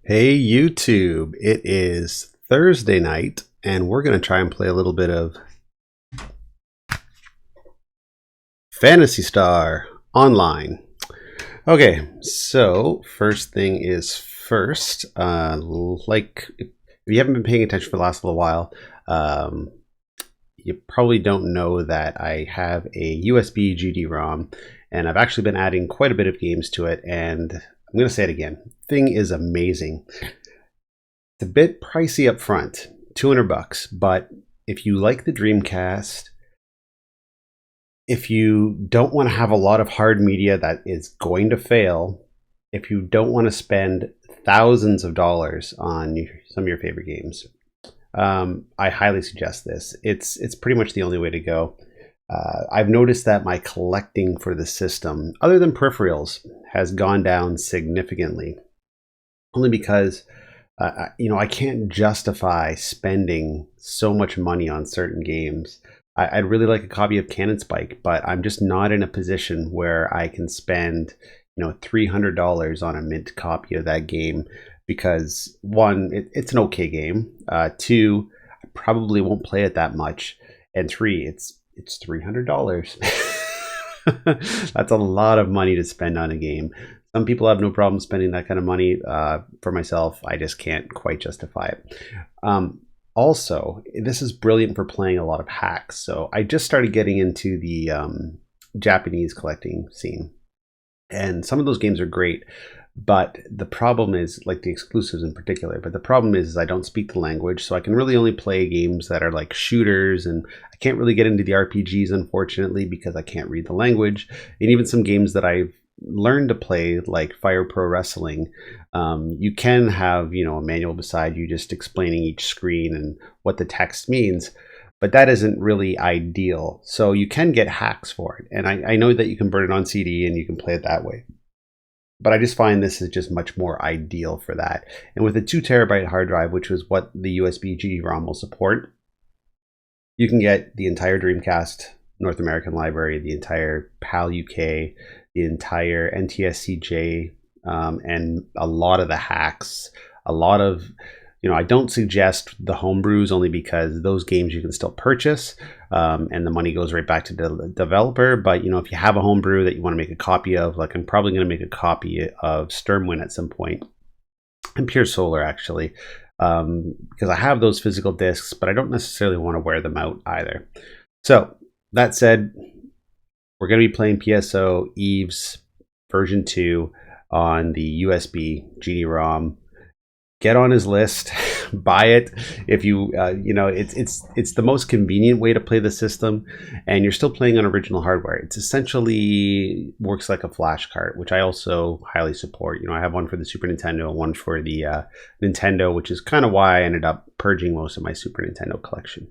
Hey YouTube, it is Thursday night and we're going to try and play a little bit of Phantasy Star Online. Okay, so first thing is first, like if you haven't been paying attention for the last little while, you probably don't know that I have a USB GD-ROM and I've actually been adding quite a bit of games to it, and I'm going to say it again. Thing is amazing. It's a bit pricey up front, $200, but if you like the Dreamcast if you don't want to have a lot of hard media that is going to fail, if you don't want to spend thousands of dollars on some of your favorite games, I highly suggest this. It's pretty much the only way to go. I've noticed that my collecting for the system, other than peripherals, has gone down significantly. Only because, I can't justify spending so much money on certain games. I'd really like a copy of Cannon Spike, but I'm just not in a position where I can spend, $300 on a mint copy of that game because, one, it's an okay game. Two, I probably won't play it that much. And three, it's $300. That's a lot of money to spend on a game. Some people have no problem spending that kind of money. For myself, I just can't quite justify it. Also, this is brilliant for playing a lot of hacks. So I just started getting into the Japanese collecting scene. And some of those games are great. But the problem is, like the exclusives in particular, but the problem is I don't speak the language, so I can really only play games that are like shooters, and I can't really get into the RPGs, unfortunately, because I can't read the language. And even some games that I've learned to play, like Fire Pro Wrestling, you can have, a manual beside you just explaining each screen and what the text means, but that isn't really ideal. So you can get hacks for it, and I know that you can burn it on CD and you can play it that way. But I just find this is just much more ideal for that. And with a 2 terabyte hard drive, which is what the USB GD-ROM will support, you can get the entire Dreamcast North American library, the entire PAL UK, the entire NTSCJ, and a lot of the hacks, a lot of, I don't suggest the homebrews only because those games you can still purchase, and the money goes right back to the developer. But, if you have a homebrew that you want to make a copy of, like I'm probably going to make a copy of Sturmwind at some point, and Pure Solar actually, because I have those physical discs, but I don't necessarily want to wear them out either. So that said, we're going to be playing PSO Eve's version 2 on the USB GD-ROM. Get on his list, buy it. If you, it's the most convenient way to play the system, and you're still playing on original hardware. It's essentially works like a flash cart, which I also highly support. I have one for the Super Nintendo and one for the Nintendo, which is kind of why I ended up purging most of my Super Nintendo collection.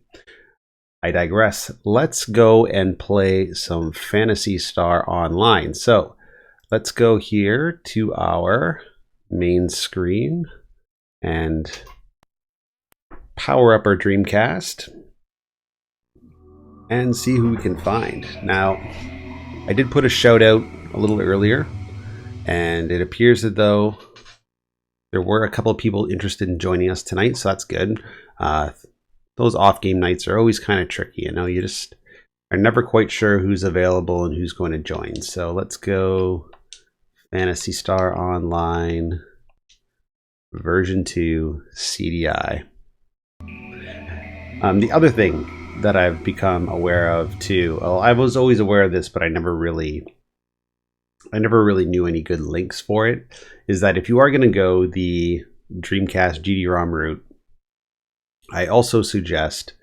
I digress. Let's go and play some Phantasy Star Online. So let's go here to our main screen and power up our Dreamcast and see who we can find. Now, I did put a shout out a little earlier, and it appears as though there were a couple of people interested in joining us tonight, so that's good. Those off-game nights are always kind of tricky, you just are never quite sure who's available and who's going to join. So let's go Phantasy Star Online version 2 CDI. The other thing that I've become aware of too, well, I was always aware of this, but I never really knew any good links for it, is that if you are going to go the Dreamcast GD-ROM route, I also suggest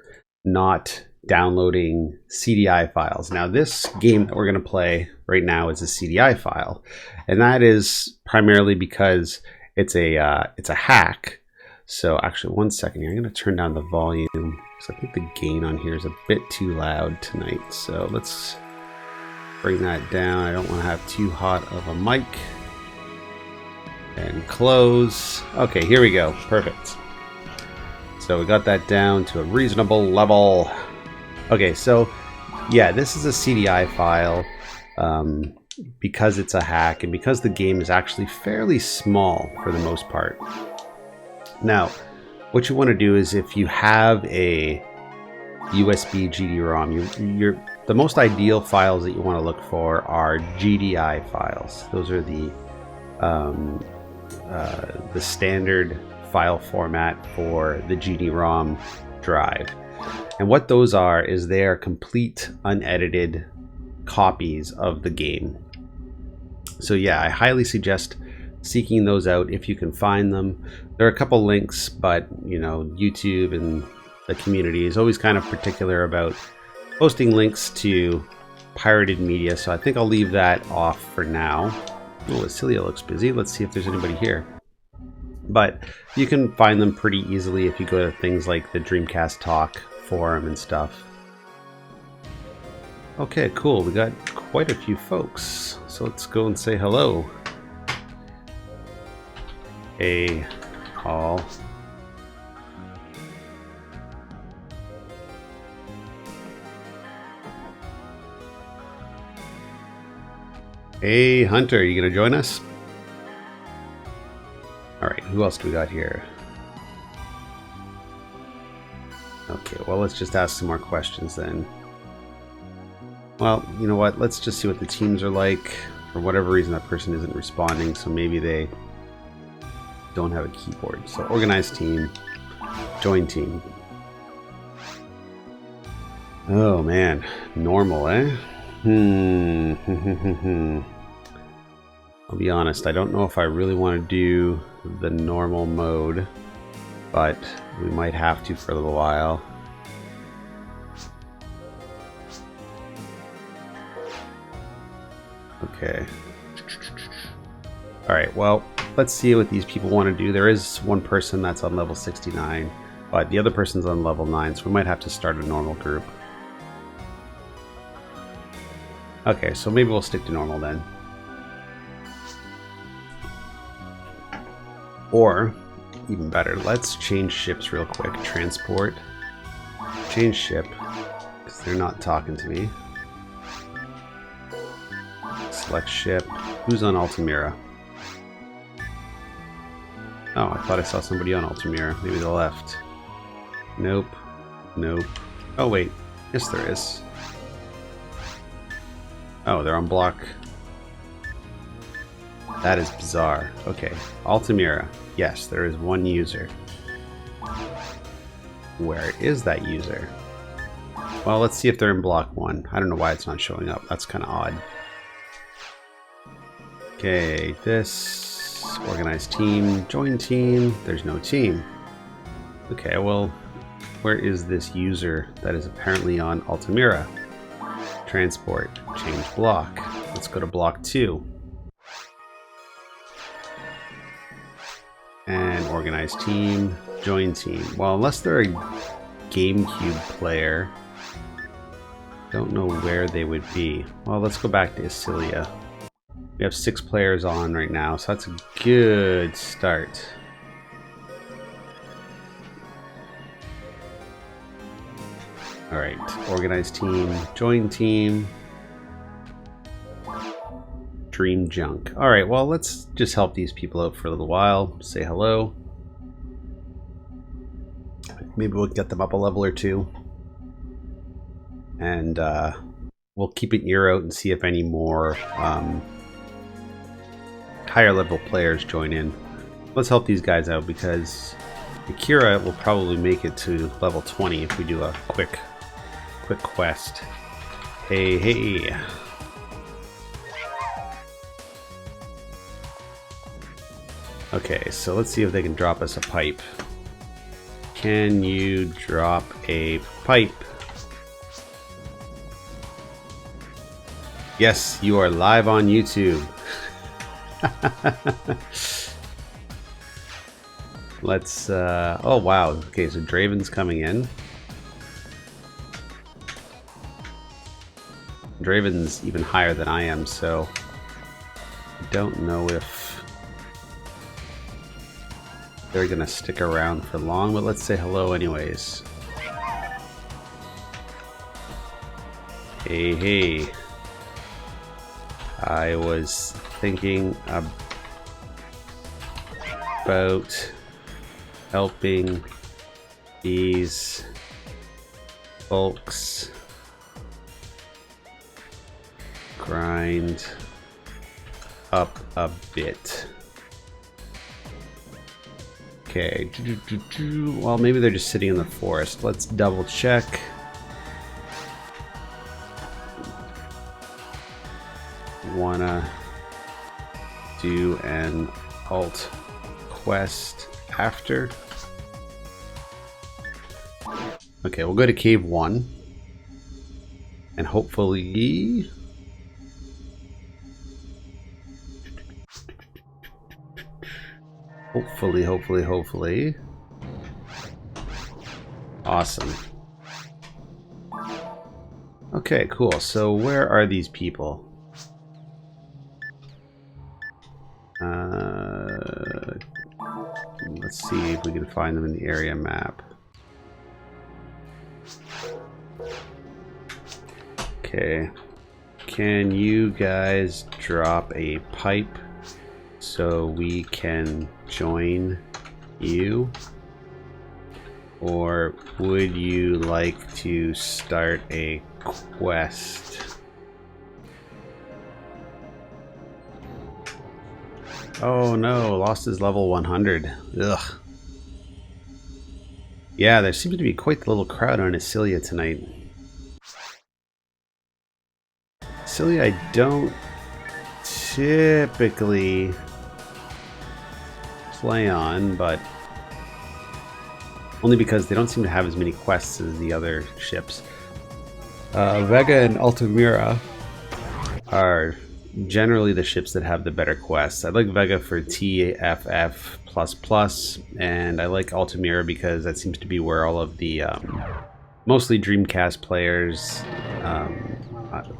not downloading CDI files. Now, this game that we're going to play right now is a CDI file, and that is primarily because it's a hack. So actually, one second here. I'm going to turn down the volume because I think the gain on here is a bit too loud tonight. So let's bring that down. I don't want to have too hot of a mic. And close. Okay, here we go. Perfect. So we got that down to a reasonable level. Okay, so yeah, this is a CDI file. Because it's a hack and because the game is actually fairly small for the most part. Now, what you want to do is, if you have a USB GD-ROM, the most ideal files that you want to look for are GDI files. Those are the standard file format for the GD-ROM drive. And what those are is they are complete unedited copies of the game. So yeah, I highly suggest seeking those out if you can find them. There are a couple links, but YouTube and the community is always kind of particular about posting links to pirated media, so I think I'll leave that off for now. Oh, Asilia looks busy. Let's see if there's anybody here. But you can find them pretty easily if you go to things like the Dreamcast Talk forum and stuff. Okay, cool. We got quite a few folks. So let's go and say hello. Hey, all. Hey, Hunter, you gonna join us? Alright, who else do we got here? Okay, well, let's just ask some more questions then. Well, you know what? Let's just see what the teams are like. For whatever reason, that person isn't responding, so maybe they don't have a keyboard. So, organize team, join team. Oh, man. Normal, eh? I'll be honest, I don't know if I really want to do the normal mode, but we might have to for a little while. Okay. Alright, well, let's see what these people want to do. There is one person that's on level 69, but the other person's on level 9, so we might have to start a normal group. Okay, so maybe we'll stick to normal then. Or, even better, let's change ships real quick. Transport. Change ship, because they're not talking to me. Select ship. Who's on Altamira? Oh, I thought I saw somebody on Altamira. Maybe they left. Nope. Nope. Oh, wait. Yes, there is. Oh, they're on block. That is bizarre. Okay. Altamira. Yes, there is one user. Where is that user? Well, let's see if they're in block 1. I don't know why it's not showing up. That's kind of odd. Okay, this. Organize team. Join team. There's no team. Okay, well, where is this user that is apparently on Altamira? Transport. Change block. Let's go to block 2. And organize team. Join team. Well, unless they're a GameCube player, don't know where they would be. Well, let's go back to Asilia. We have 6 players on right now, so that's a good start. Alright, organize team, join team, Dream Junk. Alright, well, let's just help these people out for a little while, say hello. Maybe we'll get them up a level or 2. And we'll keep an ear out and see if any more higher level players join in. Let's help these guys out because Akira will probably make it to level 20 if we do a quick quest. Hey, hey. Okay, so let's see if they can drop us a pipe. Can you drop a pipe? Yes, you are live on YouTube. Let's, oh wow, okay, so Draven's coming in. Draven's even higher than I am, so I don't know if they're gonna stick around for long, but let's say hello anyways. Hey, hey. I was thinking about helping these folks grind up a bit. Okay, well, maybe they're just sitting in the forest. Let's double check. Wanna do an alt quest after? Okay, we'll go to cave 1. And hopefully... Hopefully. Awesome. Okay, cool. So where are these people? Let's see if we can find them in the area map. Okay. Can you guys drop a pipe so we can join you? Or would you like to start a quest? Oh no, lost his level 100. Ugh. Yeah, there seems to be quite the little crowd on Isilia tonight. Isilia I don't typically play on, but only because they don't seem to have as many quests as the other ships. Vega and Altamira are generally the ships that have the better quests. I like Vega for TFF++, and I like Altamira because that seems to be where all of the mostly Dreamcast players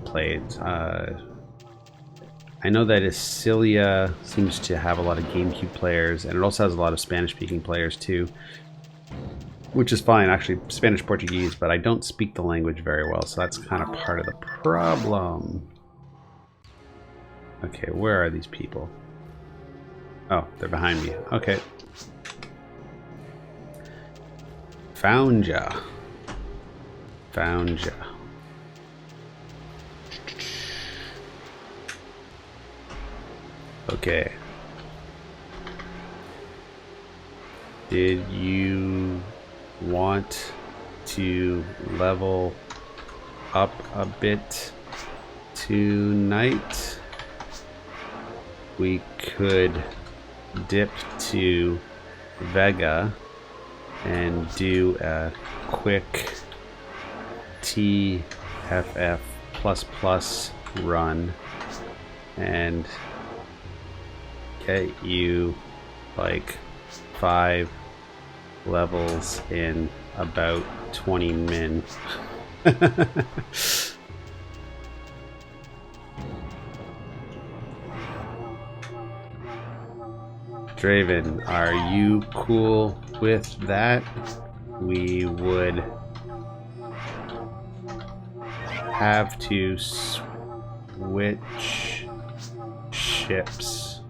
played. I know that Isilia seems to have a lot of GameCube players, and it also has a lot of Spanish-speaking players too, which is fine, actually, Spanish-Portuguese, but I don't speak the language very well, so that's kind of part of the problem. Okay, where are these people? Oh, they're behind me. Okay. Found ya. Found ya. Okay. Did you want to level up a bit tonight? We could dip to Vega and do a quick TFF++ run and get you like 5 levels in about 20 min. Draven, are you cool with that? We would have to switch ships.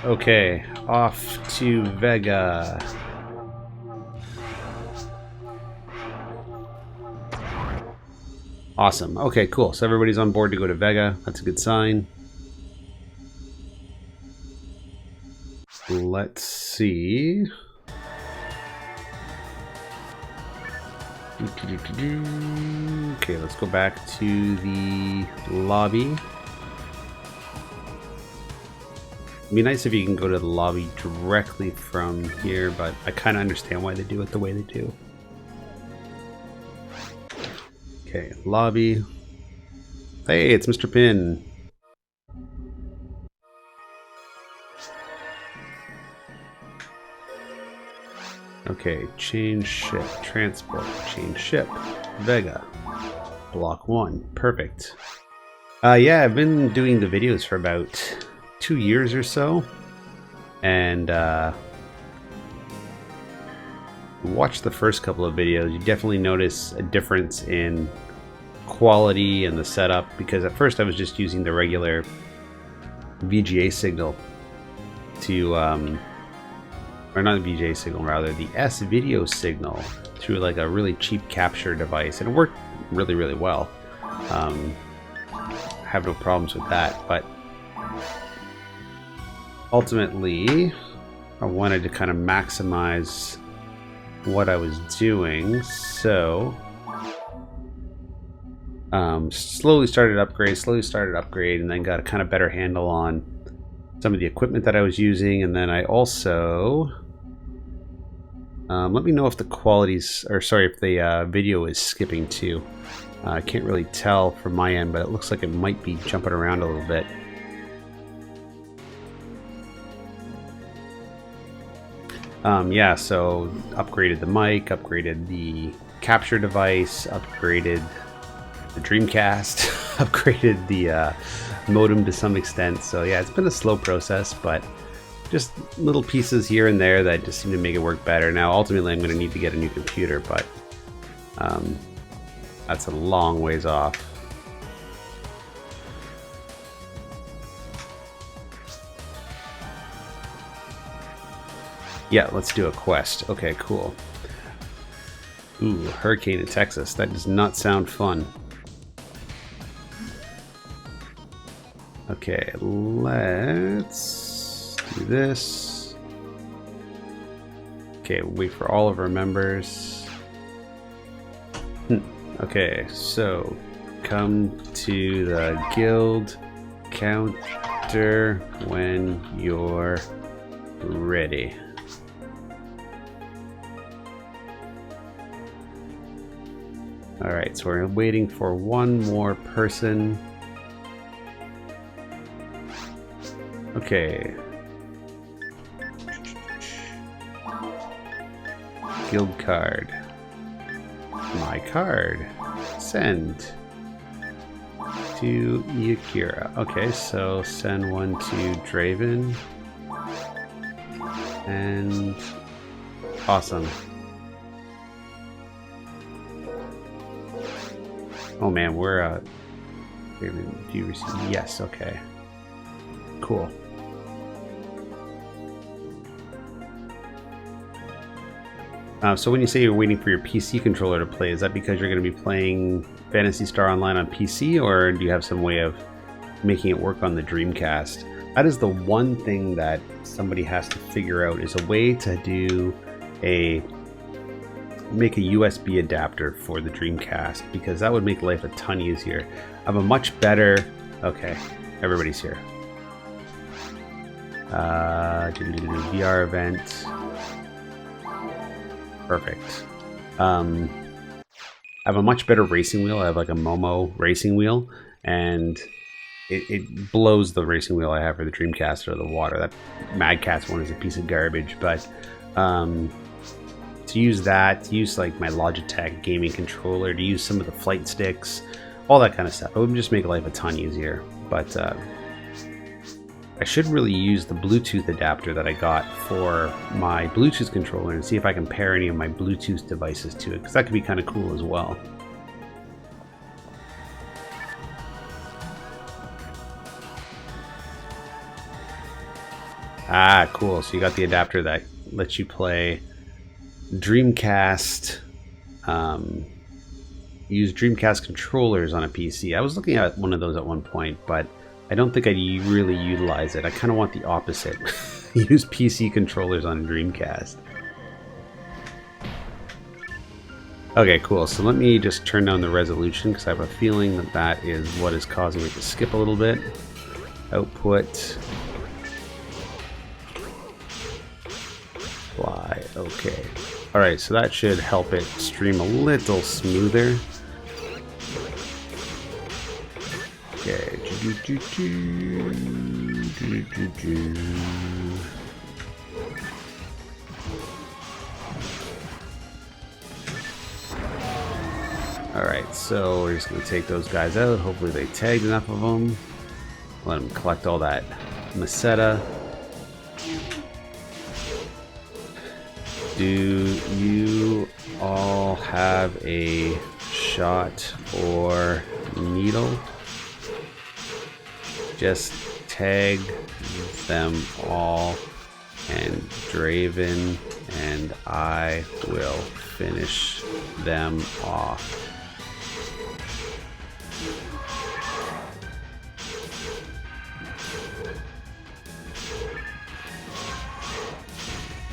Okay, off to Vega. Awesome. Okay, cool. So everybody's on board to go to Vega. That's a good sign. Let's see. Okay, let's go back to the lobby. It'd be nice if you can go to the lobby directly from here, but I kind of understand why they do it the way they do. Okay, lobby. Hey, it's Mr. Pin. Okay, change ship, transport, change ship, Vega, block 1, perfect. Yeah, I've been doing the videos for about 2 years or so, and watch the first couple of videos. You definitely notice a difference in quality and the setup, because at first I was just using the regular VGA signal to or not the VGA signal, rather the S-video signal through like a really cheap capture device, and it worked really, really well. Have no problems with that, but ultimately I wanted to kind of maximize what I was doing, so slowly started upgrade, and then got a kind of better handle on some of the equipment that I was using, and then I also Let me know if the qualities, or sorry, if the video is skipping too. I can't really tell from my end, but it looks like it might be jumping around a little bit. Yeah, so upgraded the mic, upgraded the capture device, upgraded the Dreamcast, upgraded the modem to some extent. So yeah, it's been a slow process, but just little pieces here and there that just seem to make it work better. Now, ultimately, I'm going to need to get a new computer, but that's a long ways off. Yeah, let's do a quest. Okay, cool. Ooh, hurricane in Texas. That does not sound fun. Okay, let's do this. Okay, wait for all of our members. Okay, so come to the guild counter when you're ready. Alright, so we're waiting for one more person. Okay. Guild card. My card. Send. To Yakira. Okay, so send one to Draven. And awesome. Oh man, we're do you receive? Yes, okay. Cool. So when you say you're waiting for your PC controller to play, is that because you're going to be playing Phantasy Star Online on PC, or do you have some way of making it work on the Dreamcast? That is the one thing that somebody has to figure out, is a way to do make a USB adapter for the Dreamcast, because that would make life a ton easier. I have a much better... Okay, everybody's here. VR event. Perfect. I have a much better racing wheel. I have like a Momo racing wheel, and it blows the racing wheel I have for the Dreamcast out of the water. That Mad Catz one is a piece of garbage, but to use that, to use like my Logitech gaming controller, to use some of the flight sticks, all that kind of stuff, it would just make life a ton easier. But I should really use the Bluetooth adapter that I got for my Bluetooth controller and see if I can pair any of my Bluetooth devices to it, because that could be kind of cool as well. Ah, cool. So you got the adapter that lets you play Dreamcast, use Dreamcast controllers on a PC. I was looking at one of those at one point, but I don't think I really utilize it. I kind of want the opposite. Use PC controllers on a Dreamcast. Okay, cool. So let me just turn down the resolution, because I have a feeling that that is what is causing it to skip a little bit. Output. Fly. Okay. Alright, so that should help it stream a little smoother. Okay. Alright, so we're just going to take those guys out. Hopefully they tagged enough of them. Let them collect all that Meseta. Do you all have a shot or needle? Just tag them all, and Draven and I will finish them off.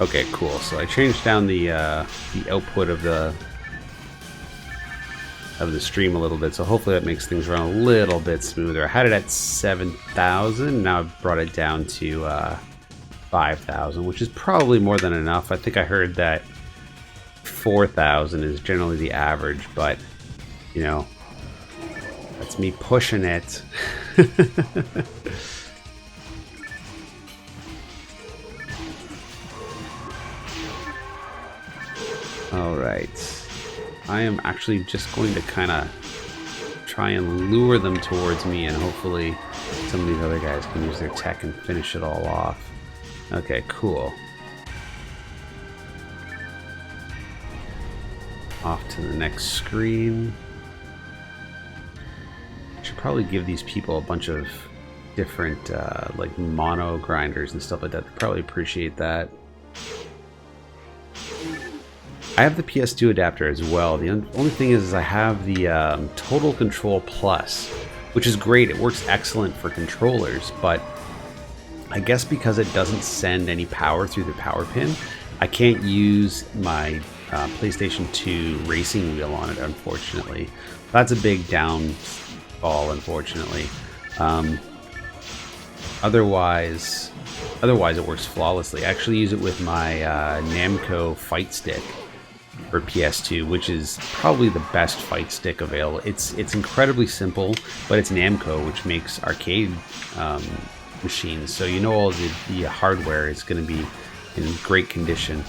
Okay, cool. So I changed down the output of the stream a little bit, so hopefully that makes things run a little bit smoother. I had it at 7,000. Now I've brought it down to 5,000, which is probably more than enough. I think I heard that 4,000 is generally the average, but you know, that's me pushing it. All right, I am actually just going to kind of try and lure them towards me, and hopefully some of these other guys can use their tech and finish it all off. Okay, cool. Off to the next screen. I should probably give these people a bunch of different like mono grinders and stuff like that. They probably appreciate that. I have the PS2 adapter as well. The only thing is I have the Total Control Plus, which is great. It works excellent for controllers, but I guess because it doesn't send any power through the power pin, I can't use my PlayStation 2 racing wheel on it, unfortunately. That's a big downfall, unfortunately. Otherwise it works flawlessly. I actually use it with my Namco fight stick for PS2, which is probably the best fight stick available. It's incredibly simple, but it's Namco, which makes arcade machines, so you know all the hardware is going to be in great condition.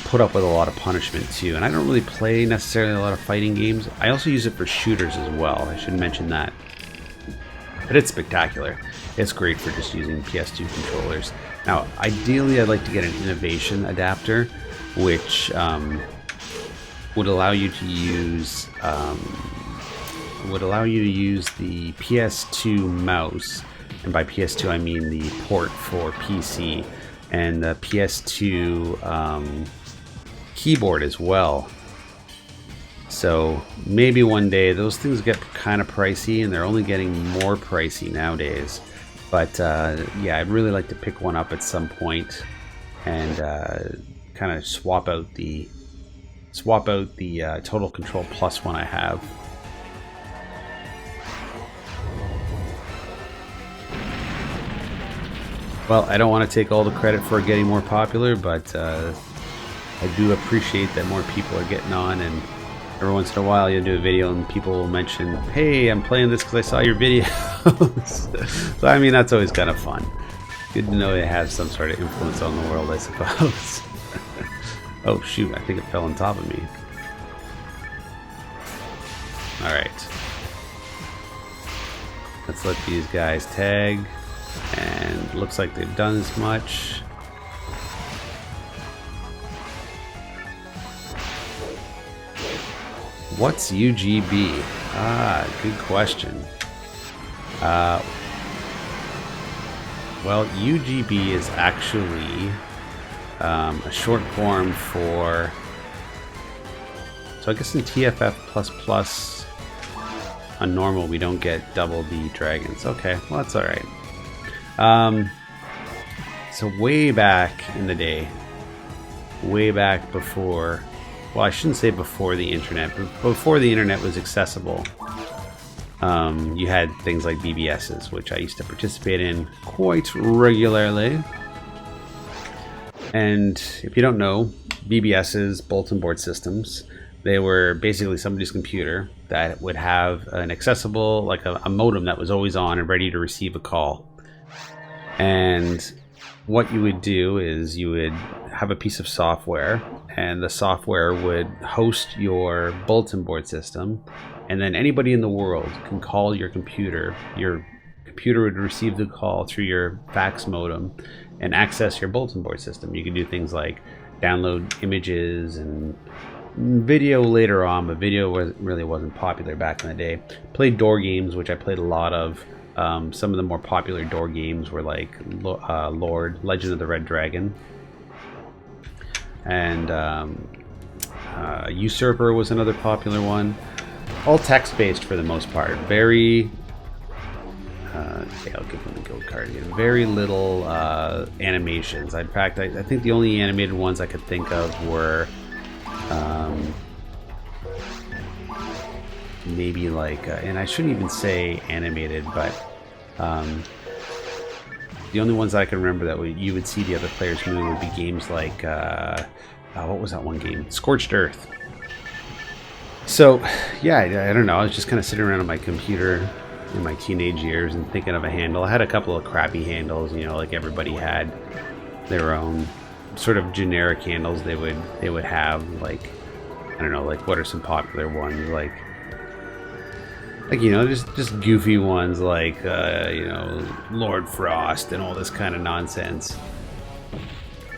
Put up with a lot of punishment too, and I don't really play necessarily a lot of fighting games. I also use it for shooters as well. I should mention that. But it's spectacular. It's great for just using PS2 controllers. Now, ideally, I'd like to get an innovation adapter, which would allow you to use the PS2 mouse, and by PS2 I mean the port for PC, and the PS2 keyboard as well. So maybe one day. Those things get kind of pricey, and they're only getting more pricey nowadays. But yeah, I'd really like to pick one up at some point and kind of swap out the Total Control Plus one I have. Well, I don't want to take all the credit for getting more popular, but I do appreciate that more people are getting on, and every once in a while you'll do a video and people will mention, hey, I'm playing this because I saw your videos. So I mean, that's always kind of fun. Good to know it has some sort of influence on the world, I suppose. Oh shoot, I think it fell on top of me. Alright. Let's let these guys tag. And looks like they've done as much. What's UGB? Ah, good question. Well, UGB is actually a short form for, so I guess in TFF++ on normal we don't get double D dragons. Okay, well that's alright. So way back in the day, way back before, well I shouldn't say before the internet, but before the internet was accessible, you had things like BBSs, which I used to participate in quite regularly. And if you don't know, BBSs, bulletin board systems, they were basically somebody's computer that would have an accessible, like a modem that was always on and ready to receive a call. And what you would do is you would have a piece of software, and the software would host your bulletin board system, and then anybody in the world can call your computer. Your computer would receive the call through your fax modem and access your bulletin board system. You could do things like download images and video later on, but video really wasn't popular back in the day. Played door games, which I played a lot of. Some of the more popular door games were like Legend of the Red Dragon, and Usurper was another popular one. All text-based for the most part. Very, okay, I'll give them the gold card here. Very little animations. In fact, I think the only animated ones I could think of were maybe like, and I shouldn't even say animated, but the only ones I can remember that you would see the other players move would be games like what was that one game? Scorched Earth. So, yeah, I don't know. I was just kind of sitting around on my computer in my teenage years and thinking of a handle. I had a couple of crappy handles, you know, like everybody had their own sort of generic handles they would have. Like, I don't know, like what are some popular ones? Like you know, just goofy ones like you know, Lord Frost and all this kind of nonsense.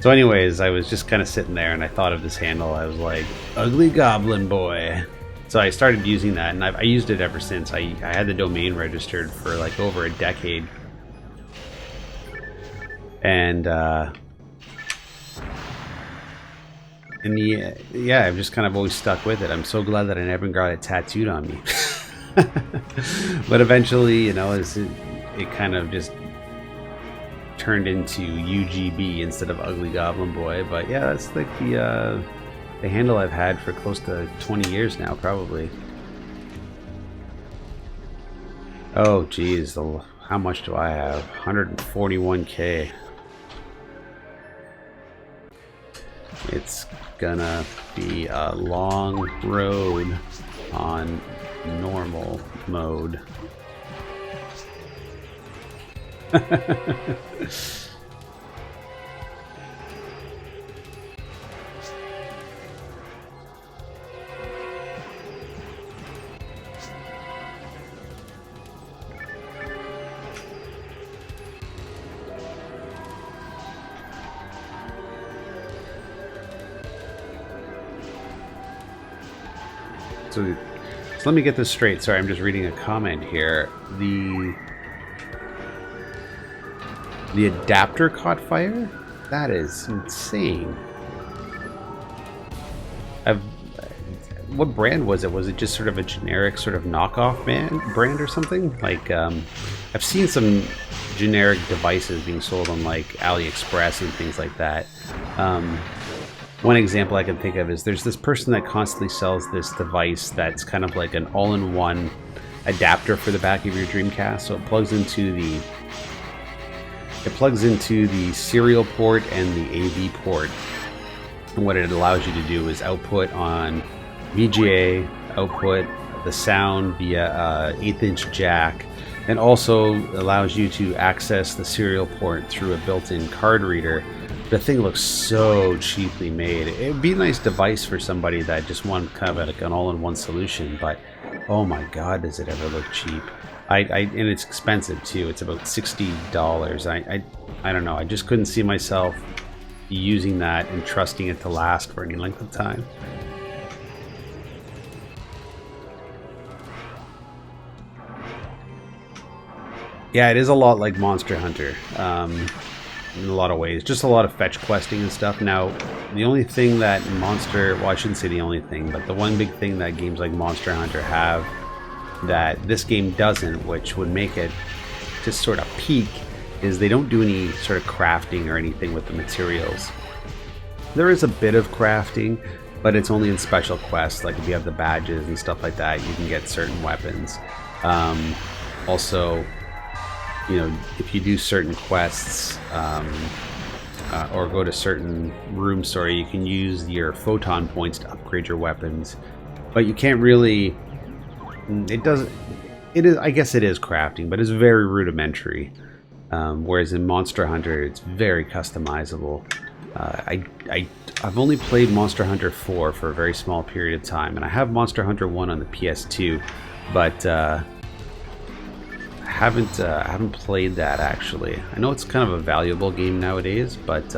So anyways, I was just kind of sitting there and I thought of this handle. I was like, Ugly Goblin Boy. So I started using that, and I used it ever since. I had the domain registered for like over a decade. And yeah, I've just kind of always stuck with it. I'm so glad that I never got it tattooed on me. But eventually, you know, it kind of just turned into UGB instead of Ugly Goblin Boy. But yeah, that's like the handle I've had for close to 20 years now, probably. Oh geez, how much do I have? 141k. It's gonna be a long road on normal mode. So let me get this straight. Sorry, I'm just reading a comment here. The adapter caught fire? That is insane. What brand was it? Was it just sort of a generic sort of knockoff brand or something? Like, I've seen some generic devices being sold on like AliExpress and things like that. One example I can think of is there's this person that constantly sells this device that's kind of like an all-in-one adapter for the back of your Dreamcast. So it plugs into the serial port and the AV port. And what it allows you to do is output on VGA, output the sound via 1/8" jack, and also allows you to access the serial port through a built-in card reader. The thing looks so cheaply made. It'd be a nice device for somebody that just wanted kind of like an all-in-one solution, but oh my god, does it ever look cheap. And it's expensive too. It's about $60. I don't know. I just couldn't see myself using that and trusting it to last for any length of time. Yeah, it is a lot like Monster Hunter. In a lot of ways, just a lot of fetch questing and stuff. Now, the only thing that well, I shouldn't say the only thing, but the one big thing that games like Monster Hunter have that this game doesn't, which would make it just sort of peak, is they don't do any sort of crafting or anything with the materials. There is a bit of crafting, but it's only in special quests. Like if you have the badges and stuff like that, you can get certain weapons. Also, you know, if you do certain quests or go to certain rooms, you can use your photon points to upgrade your weapons, but you can't really. I guess it is crafting, but it's very rudimentary. Whereas in Monster Hunter, it's very customizable. I've only played Monster Hunter 4 for a very small period of time, and I have Monster Hunter 1 on the PS2, but I haven't played that actually. I know it's kind of a valuable game nowadays, but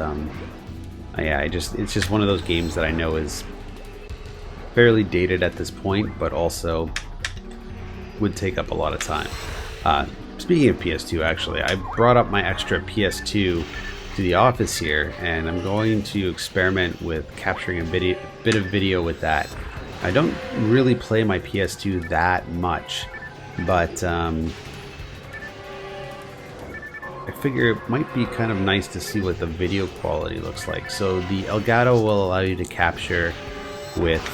yeah, it's just one of those games that I know is fairly dated at this point, but also would take up a lot of time. Speaking of PS2, actually, I brought up my extra PS2 to the office here, and I'm going to experiment with capturing a bit of video with that. I don't really play my PS2 that much, but I figure it might be kind of nice to see what the video quality looks like. So the Elgato will allow you to capture with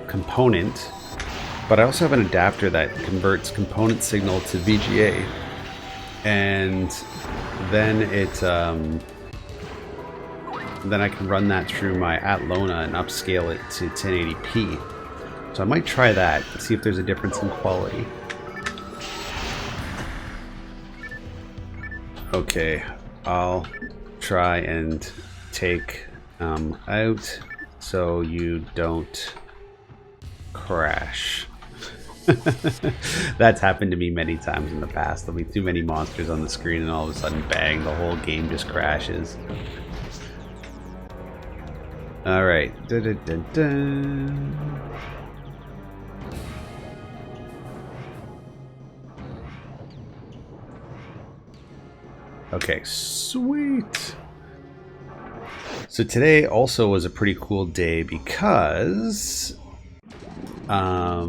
component, but I also have an adapter that converts component signal to VGA, and then it And then I can run that through my Atlona and upscale it to 1080p. So I might try that, see if there's a difference in quality. Okay, I'll try and take out so you don't crash. That's happened to me many times in the past. There'll be too many monsters on the screen and all of a sudden, bang, the whole game just crashes. Alright. Okay, sweet. So today also was a pretty cool day because I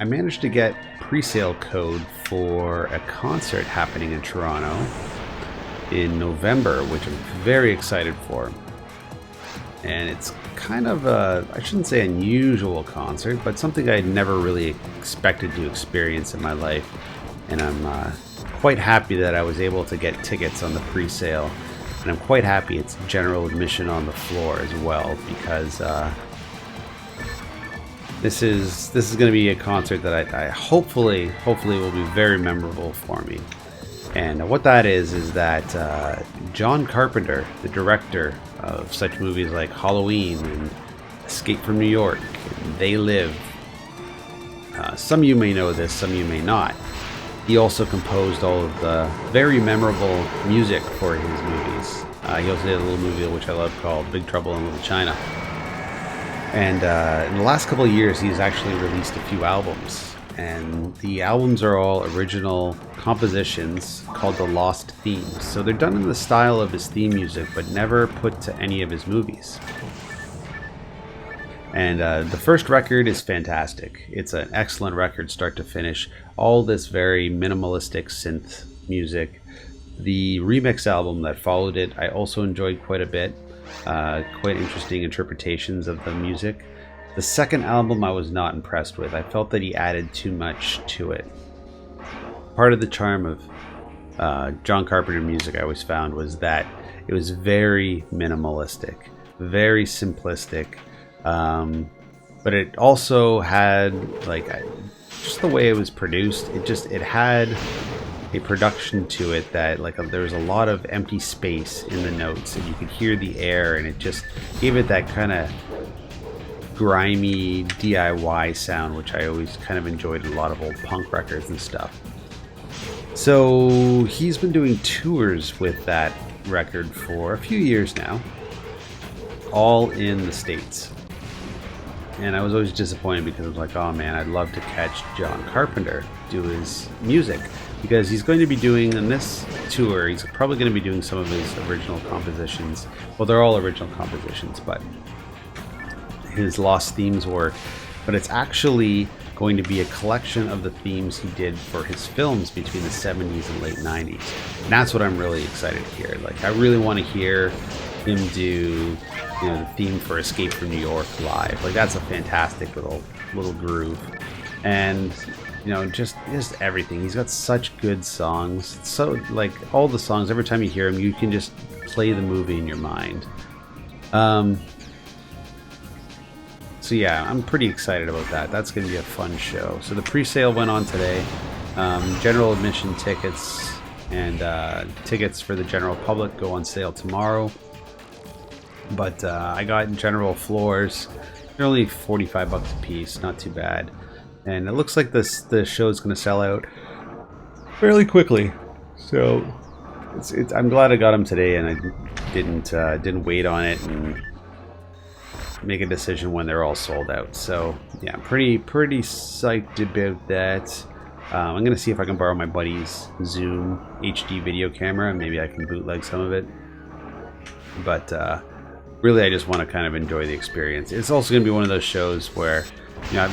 managed to get pre-sale code for a concert happening in Toronto in November, which I'm very excited for. And it's kind of a, I shouldn't say unusual concert, but something I'd never really expected to experience in my life. And I'm quite happy that I was able to get tickets on the pre-sale. And I'm quite happy it's general admission on the floor as well, because this is going to be a concert that I hopefully will be very memorable for me. And what that is that John Carpenter, the director of such movies like Halloween and Escape from New York, and They Live. Some of you may know this, some of you may not. He also composed all of the very memorable music for his movies. He also did a little movie which I love called Big Trouble in Little China. And in the last couple of years, he's actually released a few albums. And the albums are all original compositions called the Lost Themes. So they're done in the style of his theme music, but never put to any of his movies. And the first record is fantastic. It's an excellent record, start to finish. All this very minimalistic synth music. The remix album that followed it, I also enjoyed quite a bit. Quite interesting interpretations of the music. The second album I was not impressed with. I felt that he added too much to it. Part of the charm of John Carpenter music I always found was that it was very minimalistic, very simplistic, but it also had, like, just the way it was produced, it had a production to it that, like, there was a lot of empty space in the notes and you could hear the air, and it just gave it that kind of grimy DIY sound, which I always kind of enjoyed in a lot of old punk records and stuff. So he's been doing tours with that record for a few years now, all in the States. And I was always disappointed because I was like, oh man, I'd love to catch John Carpenter do his music, because he's going to be doing, in this tour, he's probably going to be doing some of his original compositions. Well, they're all original compositions, but his Lost Themes work. But it's actually going to be a collection of the themes he did for his films between the 70s and late 90s. And that's what I'm really excited to hear. Like, I really want to hear him do, you know, the theme for Escape from New York live. Like, that's a fantastic little groove. And, you know, just everything. He's got such good songs. So, like, all the songs, every time you hear them, you can just play the movie in your mind. So yeah, I'm pretty excited about that. That's going to be a fun show. So the pre-sale went on today. General admission tickets and tickets for the general public go on sale tomorrow. But I got general floors. They're only $45 a piece, not too bad. And it looks like the show is going to sell out fairly quickly. So I'm glad I got them today, and I didn't wait on it and make a decision when they're all sold out. So yeah, pretty psyched about that. I'm gonna see if I can borrow my buddy's Zoom HD video camera, and maybe I can bootleg some of it. But really, I just want to kind of enjoy the experience. It's also gonna be one of those shows where, you know,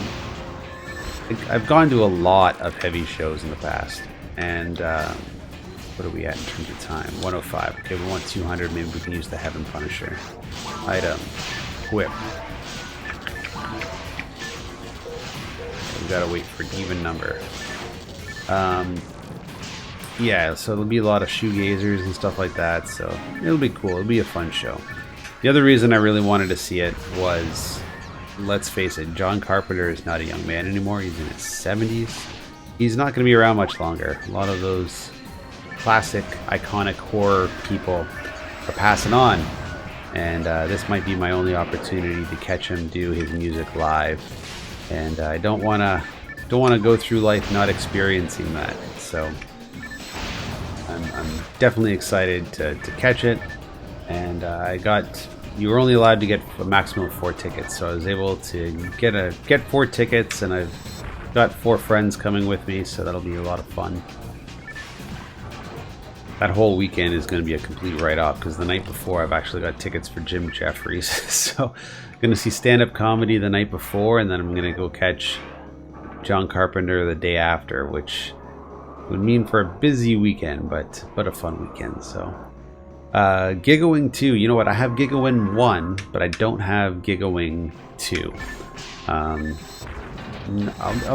I've gone to a lot of heavy shows in the past, and what are we at in terms of time? 105. Okay, we want 200. Maybe we can use the Heaven Punisher item. Whip. We gotta wait for an even number. Yeah, so there'll be a lot of shoegazers and stuff like that, so it'll be cool. It'll be a fun show. The other reason I really wanted to see it was, let's face it, John Carpenter is not a young man anymore. He's in his 70s. He's not going to be around much longer. A lot of those classic, iconic horror people are passing on. And this might be my only opportunity to catch him do his music live. And I don't want to go through life not experiencing that. So I'm definitely excited to catch it. And you were only allowed to get a maximum of 4 tickets, so I was able to get 4 tickets, and I've got 4 friends coming with me, so that'll be a lot of fun. That whole weekend is going to be a complete write-off, because the night before I've actually got tickets for Jim Jeffries. So I'm going to see stand-up comedy the night before, and then I'm going to go catch John Carpenter the day after, which would mean for a busy weekend, but a fun weekend. So Gigawing 2, you know what, I have Gigawing 1, but I don't have Gigawing 2. I'll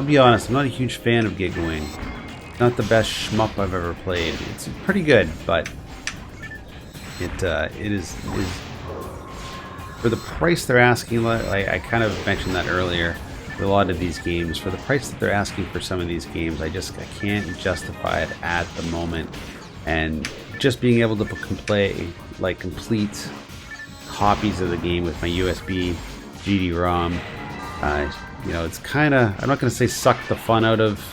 be honest, I'm not a huge fan of Gigawing. Not the best shmup I've ever played. It's pretty good, but it is for the price they're asking. I kind of mentioned that earlier. A lot of these games, for the price that they're asking for some of these games, I can't justify it at the moment. And just being able to play like complete copies of the game with my USB GD-ROM, you know, it's kind of, I'm not going to say suck the fun out of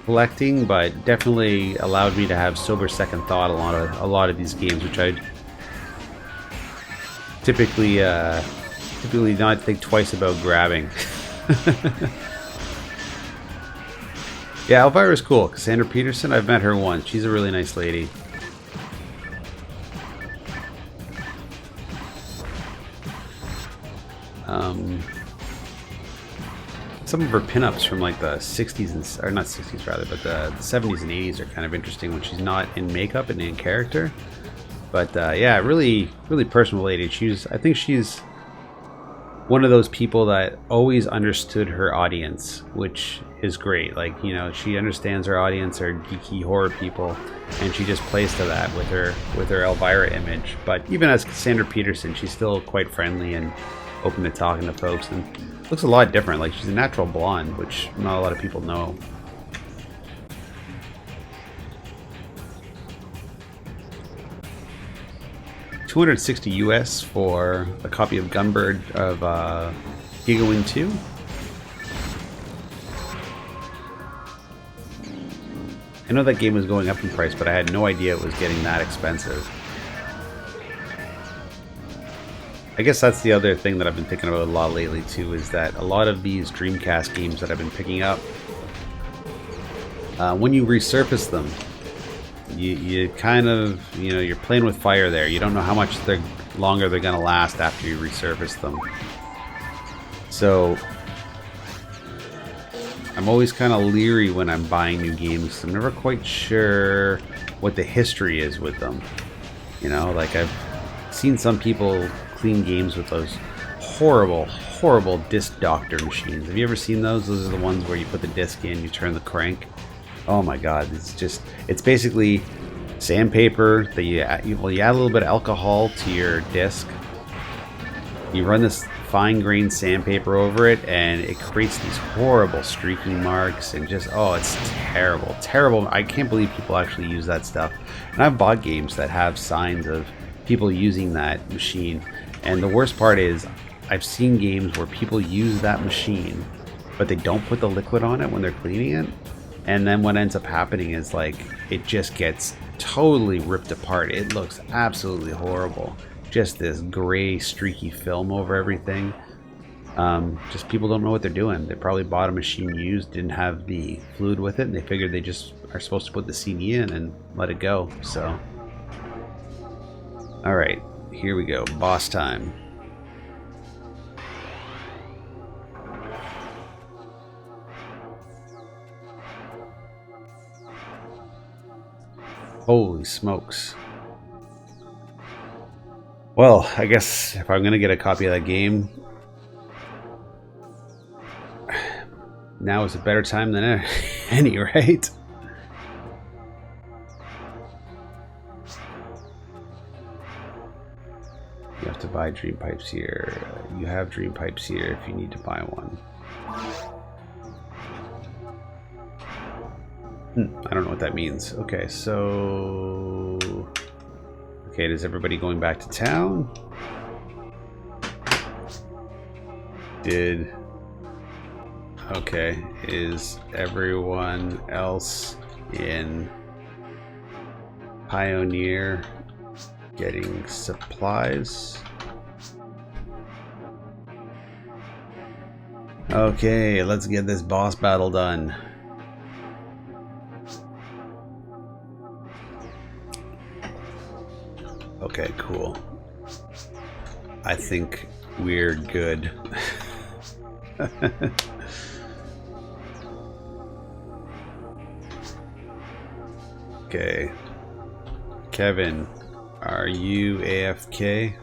collecting, but definitely allowed me to have sober second thought a lot of these games, which I typically not think twice about grabbing. Yeah, Elvira's cool. Cassandra Peterson, I've met her once. She's a really nice lady. Some of her pinups from like the 60s, or not 60s rather, but the 70s and 80s are kind of interesting when she's not in makeup and in character. But yeah, really personal lady. I think she's one of those people that always understood her audience, which is great. Like, you know, she understands her audience, her geeky horror people, and she just plays to that with her Elvira image. But even as Cassandra Peterson, she's still quite friendly and open to talking to folks, and looks a lot different. Like, she's a natural blonde, which not a lot of people know. $260 US for a copy of Gunbird of Gigawing 2. I know that game was going up in price, but I had no idea it was getting that expensive. I guess that's the other thing that I've been thinking about a lot lately too, is that a lot of these Dreamcast games that I've been picking up, when you resurface them, you kind of, you know, you're playing with fire there. You don't know how much longer they're going to last after you resurface them. So I'm always kind of leery when I'm buying new games. I'm never quite sure what the history is with them. You know, like I've seen some people clean games with those horrible disc doctor machines. Have you ever seen those? Those are the ones where you put the disc in, you turn the crank. Oh my god, it's basically sandpaper that you add a little bit of alcohol to your disc. You run this fine-grained sandpaper over it, and it creates these horrible streaking marks, and just, oh, it's terrible. I can't believe people actually use that stuff. And I've bought games that have signs of people using that machine, and the worst part is I've seen games where people use that machine, but they don't put the liquid on it when they're cleaning it. And then what ends up happening is, like, it just gets totally ripped apart. It looks absolutely horrible. Just this gray, streaky film over everything. Just people don't know what they're doing. They probably bought a machine used, didn't have the fluid with it, and they figured they just are supposed to put the CD in and let it go. So, alright, here we go. Boss time. Holy smokes. Well, I guess if I'm going to get a copy of that game, now is a better time than any, right? to buy dream pipes here. You have dream pipes here if you need to buy one. I don't know what that means. Okay, so... Okay, is everybody going back to town? Okay, is everyone else in Pioneer getting supplies? Okay, let's get this boss battle done. Okay, cool. I think we're good. Okay. Kevin, are you AFK?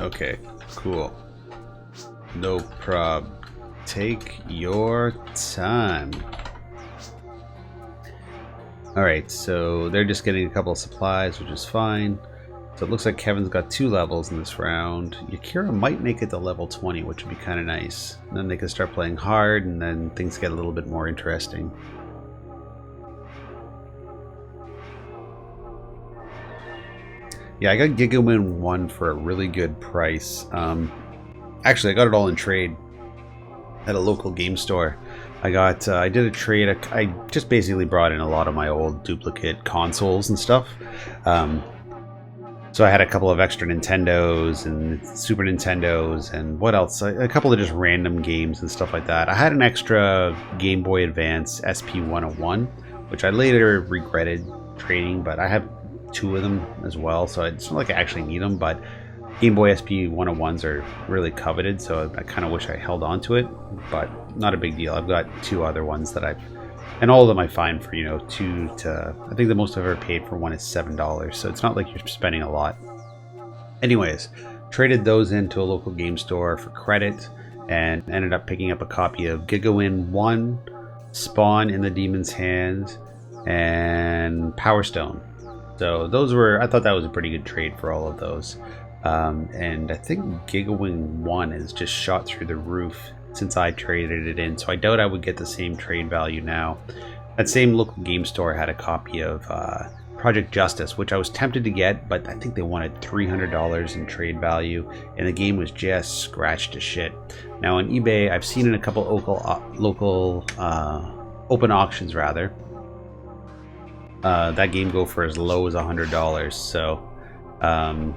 Okay, cool. No prob. Take your time. Alright, so they're just getting a couple of supplies, which is fine. So it looks like Kevin's got 2 levels in this round. Yakira might make it to level 20, which would be kind of nice. And then they can start playing hard, and then things get a little bit more interesting. Yeah, I got GigaWin 1 for a really good price. Actually, I got it all in trade at a local game store. I did a trade. I just basically brought in a lot of my old duplicate consoles and stuff. So I had a couple of extra Nintendos and Super Nintendos and what else? A couple of just random games and stuff like that. I had an extra Game Boy Advance SP101, which I later regretted trading, but I have 2 of them as well, so it's not like I actually need them, but Game Boy SP101s are really coveted, so I kind of wish I held on to it, but not a big deal. I've got 2 other ones that and all of them I find for, you know, I think the most I've ever paid for one is $7, so it's not like you're spending a lot. Anyways, traded those into a local game store for credit and ended up picking up a copy of GigaWin 1, Spawn in the Demon's Hand, and Power Stone. So I thought that was a pretty good trade for all of those. And I think GigaWin 1 is just shot through the roof since I traded it in, so I doubt I would get the same trade value now. That same local game store had a copy of Project Justice, which I was tempted to get, but I think they wanted $300 in trade value, and the game was just scratched to shit. Now on eBay, I've seen in a couple local open auctions rather, that game go for as low as $100. So I'm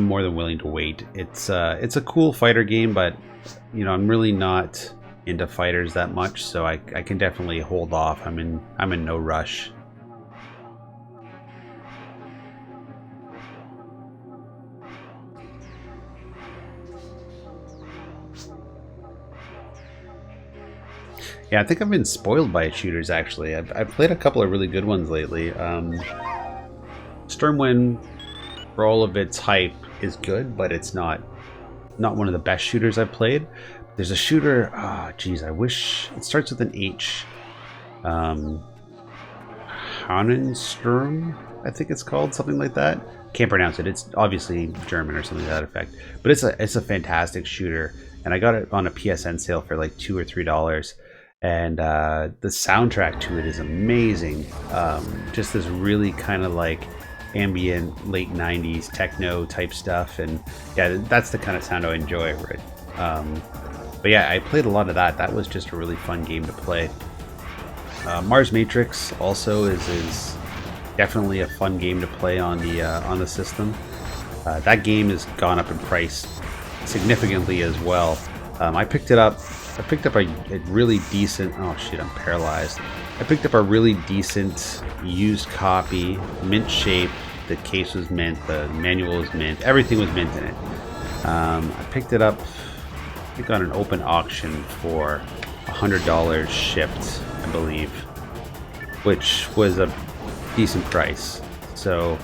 more than willing to wait. It's a cool fighter game, but you know, I'm really not into fighters that much, so I can definitely hold off. I'm in no rush. Yeah, I think I've been spoiled by shooters actually. I've played a couple of really good ones lately. Stormwind, for all of its hype, is good, but it's not one of the best shooters I've played. There's a shooter, geez, I wish it starts with an H. Hanensturm, I think it's called, something like that. Can't pronounce it. It's obviously German or something to that effect. But it's a fantastic shooter, and I got it on a PSN sale for like $2 or $3. And the soundtrack to it is amazing. Just this really kind of like ambient late 90s techno type stuff, and yeah, that's the kind of sound I enjoy, right? But yeah, I played a lot of that. That was just a really fun game to play. Mars Matrix also is definitely a fun game to play on the system. That game has gone up in price significantly as well. I picked up a really decent, oh shit, I'm paralyzed. I picked up a really decent used copy, mint shape. The case was mint, the manual was mint, everything was mint in it. I picked it up, I think on an open auction for $100 shipped, I believe, which was a decent price. So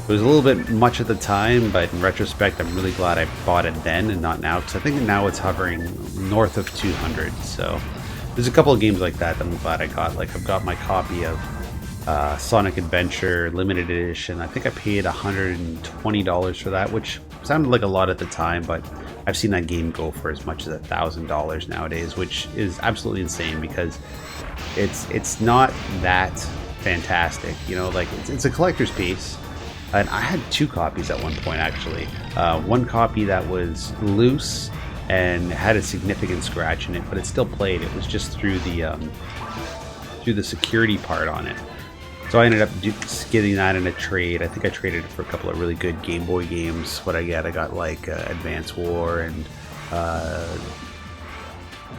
It was a little bit much at the time, but in retrospect, I'm really glad I bought it then and not now, because I think now it's hovering north of 200. So there's a couple of games like that I'm glad I got. Like, I've got my copy of Sonic Adventure Limited Edition. I think I paid $120 for that, which sounded like a lot at the time, but I've seen that game go for as much as $1,000 nowadays, which is absolutely insane because it's not that fantastic, you know. Like, it's a collector's piece. And I had two copies at one point, actually. One copy that was loose and had a significant scratch in it, but it still played. It was just through the security part on it. So I ended up getting that in a trade. I think I traded it for a couple of really good Game Boy games. What I got like Advance War and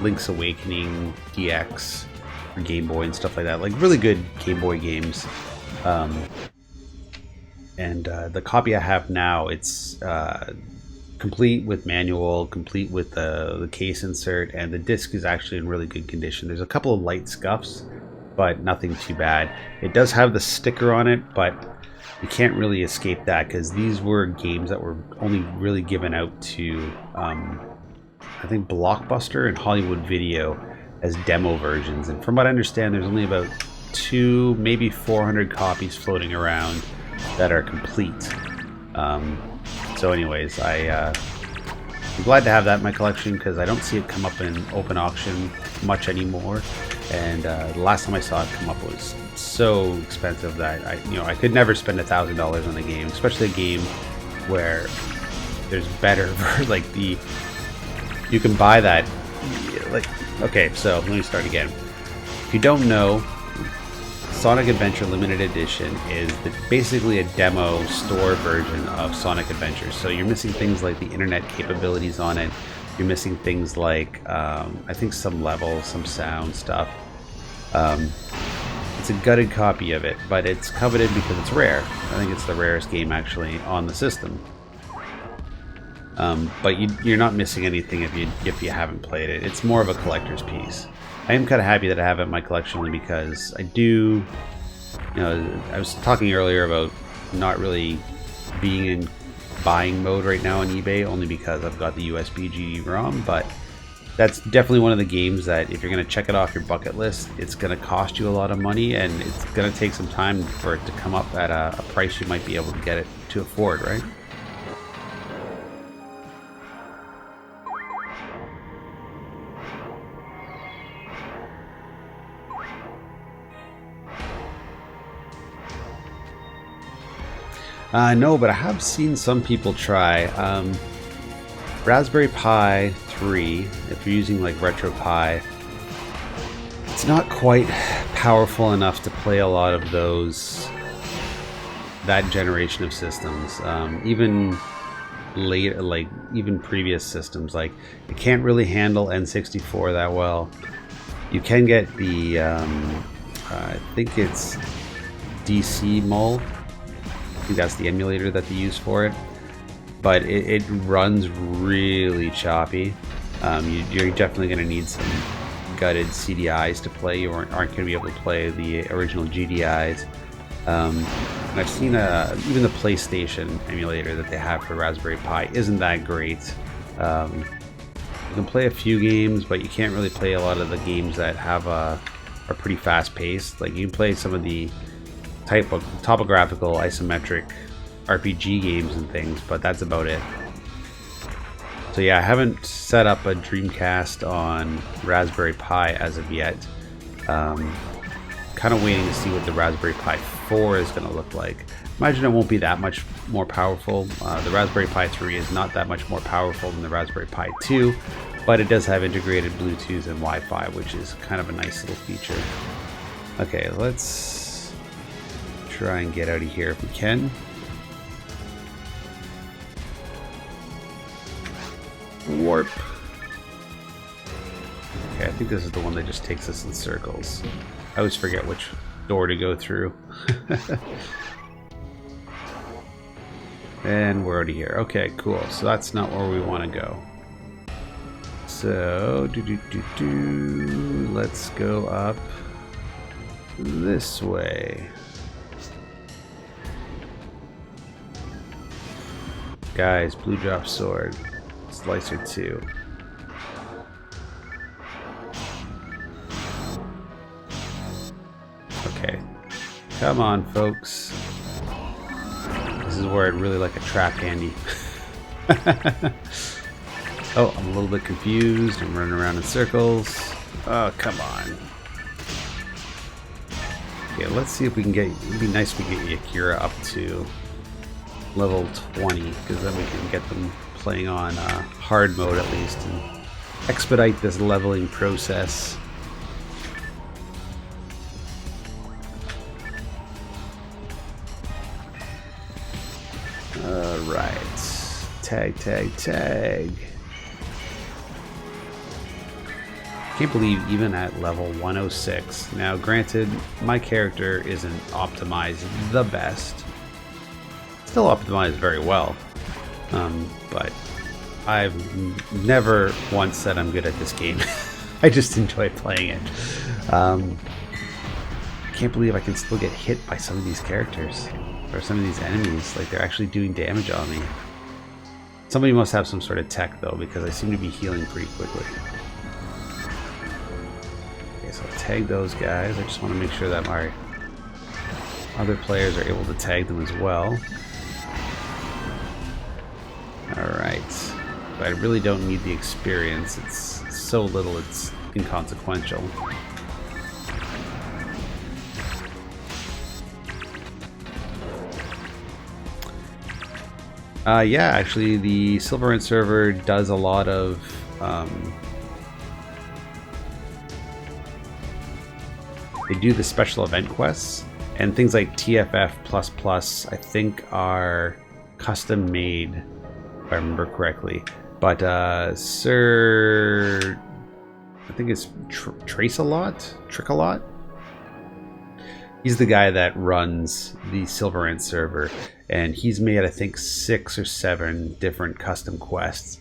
Link's Awakening DX for Game Boy and stuff like that. Like, really good Game Boy games. And the copy I have now, it's complete with manual, complete with the case insert, and the disc is actually in really good condition. There's a couple of light scuffs, but nothing too bad. It does have the sticker on it, but you can't really escape that because these were games that were only really given out to, I think, Blockbuster and Hollywood Video as demo versions. And from what I understand, there's only about 200, maybe 400 copies floating around that are complete. So anyways, I'm glad to have that in my collection because I don't see it come up in open auction much anymore. And the last time I saw it come up was so expensive that I could never spend $1,000 on a game, especially a game where there's better like you can buy that. Like, okay, so let me start again. If you don't know, Sonic Adventure Limited Edition is basically a demo store version of Sonic Adventure. So you're missing things like the internet capabilities on it. You're missing things like, I think, some levels, some sound stuff. It's a gutted copy of it, but it's coveted because it's rare. I think it's the rarest game actually on the system. But you're not missing anything if you haven't played it. It's more of a collector's piece. I am kind of happy that I have it in my collection only because I do, I was talking earlier about not really being in buying mode right now on eBay only because I've got the USB GD-ROM, but that's definitely one of the games that if you're going to check it off your bucket list, it's going to cost you a lot of money and it's going to take some time for it to come up at a price you might be able to get it to afford, right? No, but I have seen some people try. Raspberry Pi 3, if you're using like RetroPie, it's not quite powerful enough to play a lot of that generation of systems. Even later, like even previous systems, like it can't really handle N64 that well. You can get the, I think it's DC Mul. I think that's the emulator that they use for it, but it runs really choppy. You're definitely going to need some gutted CDIs to play. You aren't going to be able to play the original GDIs. And I've seen even the PlayStation emulator that they have for Raspberry Pi isn't that great. You can play a few games, but you can't really play a lot of the games that are pretty fast paced. Like, you can play some of the type of topographical isometric RPG games and things, but that's about it. So yeah, I haven't set up a Dreamcast on Raspberry Pi as of yet. Kind of waiting to see what the Raspberry Pi 4 is going to look like. Imagine it won't be that much more powerful. The Raspberry Pi 3 is not that much more powerful than the Raspberry Pi 2, but it does have integrated Bluetooth and Wi-Fi, which is kind of a nice little feature. Okay, let's try and get out of here if we can. Warp. Okay, I think this is the one that just takes us in circles. I always forget which door to go through. And we're already here. Okay, cool. So that's not where we want to go. So, let's go up this way. Guys, blue drop sword. Slicer 2. Okay. Come on, folks. This is where I'd really like a trap handy. Oh, I'm a little bit confused. I'm running around in circles. Oh, come on. Okay, let's see if we can get... It'd be nice if we get Yakira up to level 20, because then we can get them playing on hard mode at least and expedite this leveling process. Alright. Tag, tag, tag. Can't believe even at level 106. Now, granted, my character isn't optimized the best. Still optimized very well. But I've never once said I'm good at this game. I just enjoy playing it. Can't believe I can still get hit by some of these characters. Or some of these enemies. Like, they're actually doing damage on me. Somebody must have some sort of tech, though, because I seem to be healing pretty quickly. So I'll tag those guys. I just want to make sure that my other players are able to tag them as well. Alright. But I really don't need the experience. It's so little, it's inconsequential. Yeah, actually the Silverant server does a lot of they do the special event quests, and things like TFF++, I think, are custom made, if I remember correctly. But Sir, I think it's Trick-a-Lot? He's the guy that runs the Silverant server, and he's made, I think, 6 or 7 different custom quests.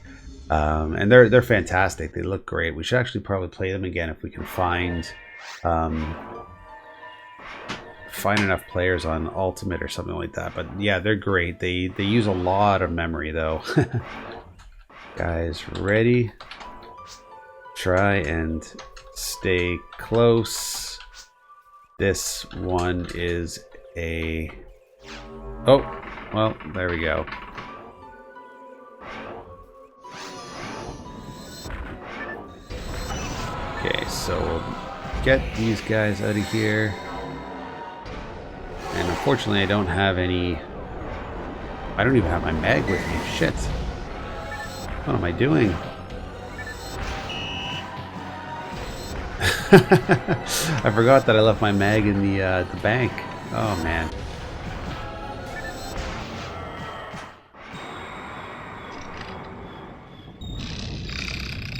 And they're fantastic. They look great. We should actually probably play them again if we can find enough players on Ultimate or something like that. But yeah, they're great. They use a lot of memory though. Guys, ready? Try and stay close. This one is a... Oh, well, there we go. Okay, so we'll get these guys out of here. And unfortunately, I don't have any... I don't even have my mag with me. Shit. What am I doing? I forgot that I left my mag in the bank. Oh, man.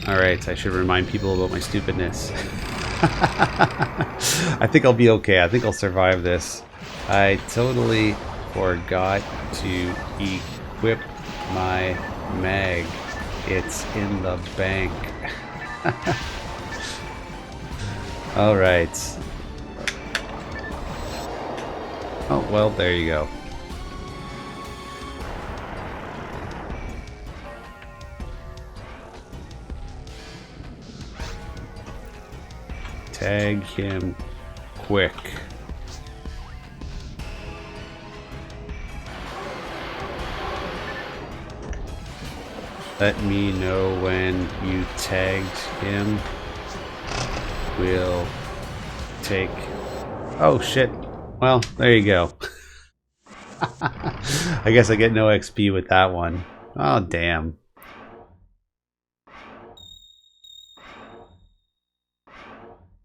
Alright, I should remind people about my stupidness. I think I'll be okay. I think I'll survive this. I totally forgot to equip my mag. It's in the bank. Alright. Oh, well, there you go. Tag him quick. Let me know when you tagged him. We'll take... Oh, shit. Well, there you go. I guess I get no XP with that one. Oh, damn.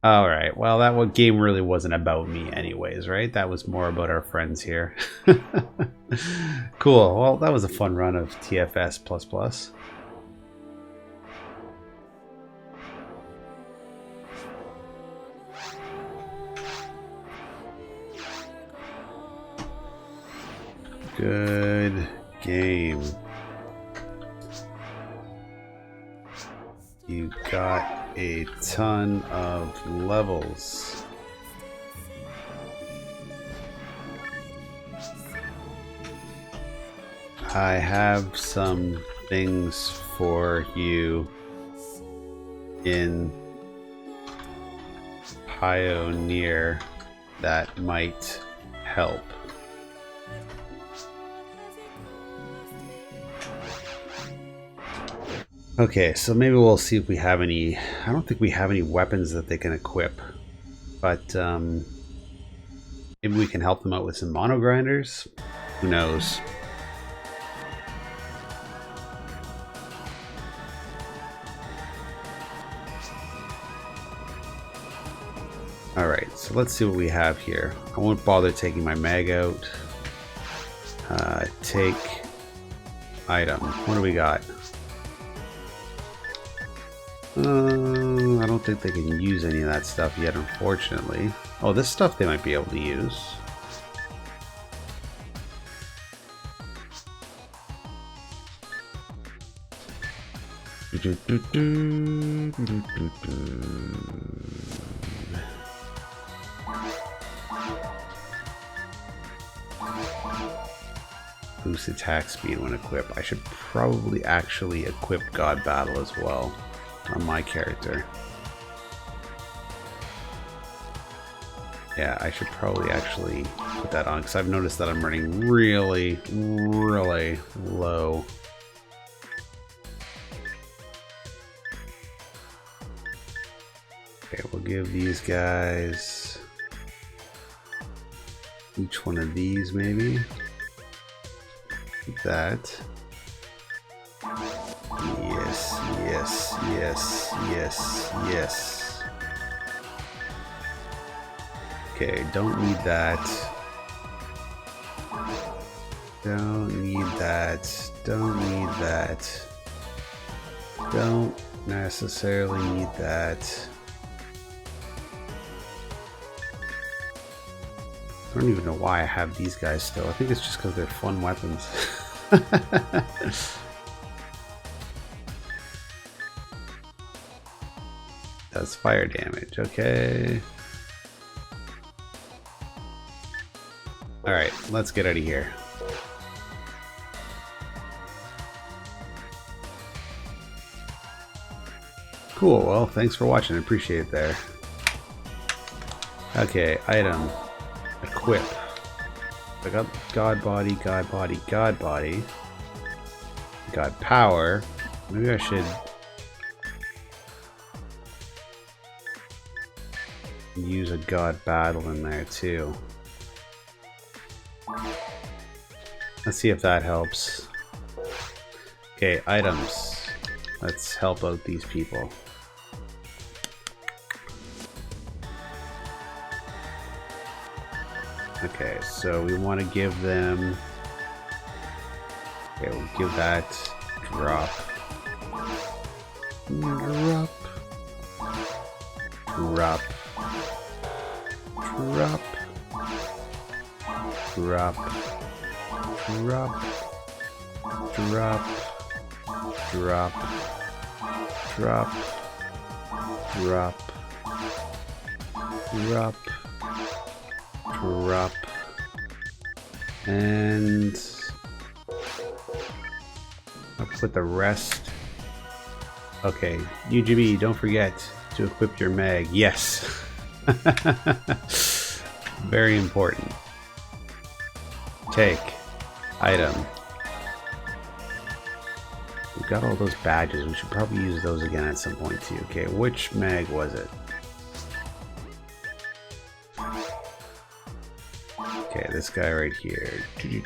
Alright, well, that one game really wasn't about me anyways, right? That was more about our friends here. Cool, well, that was a fun run of TFS++. Good game. You got a ton of levels. I have some things for you in Pioneer that might help. Okay, so maybe we'll see if we have any. I don't think we have any weapons that they can equip, but maybe we can help them out with some mono grinders. Who knows? Alright, so let's see what we have here. I won't bother taking my mag out. Take item. What do we got? I don't think they can use any of that stuff yet, unfortunately. Oh, this stuff they might be able to use. Boost attack speed when equipped. I should probably actually equip God Battle as well on my character. Yeah, I should probably actually put that on because I've noticed that I'm running really, really low. Okay, we'll give these guys each one of these maybe. Like that. Yes, yes, yes, yes, yes. Okay, don't need that. Don't need that. Don't need that. Don't necessarily need that. I don't even know why I have these guys still. I think it's just because they're fun weapons. Does fire damage, okay. Alright, let's get out of here. Cool, well, thanks for watching. I appreciate it there. Okay, item. Equip. I got God Body, God Body, God Body. God Power. Maybe I should use a God Battle in there too. Let's see if that helps. Okay, items. Let's help out these people. Okay, so we want to give them... Okay, we'll give that drop. Drop. Drop. Drop. Drop. Drop. Drop. Drop. Drop. Drop. Drop. Drop. And I'll put the rest. Okay, UGB, don't forget to equip your mag. Yes. Very important. Take item. We've got all those badges. We should probably use those again at some point too. Okay, which mag was it? Okay, this guy right here. Okay,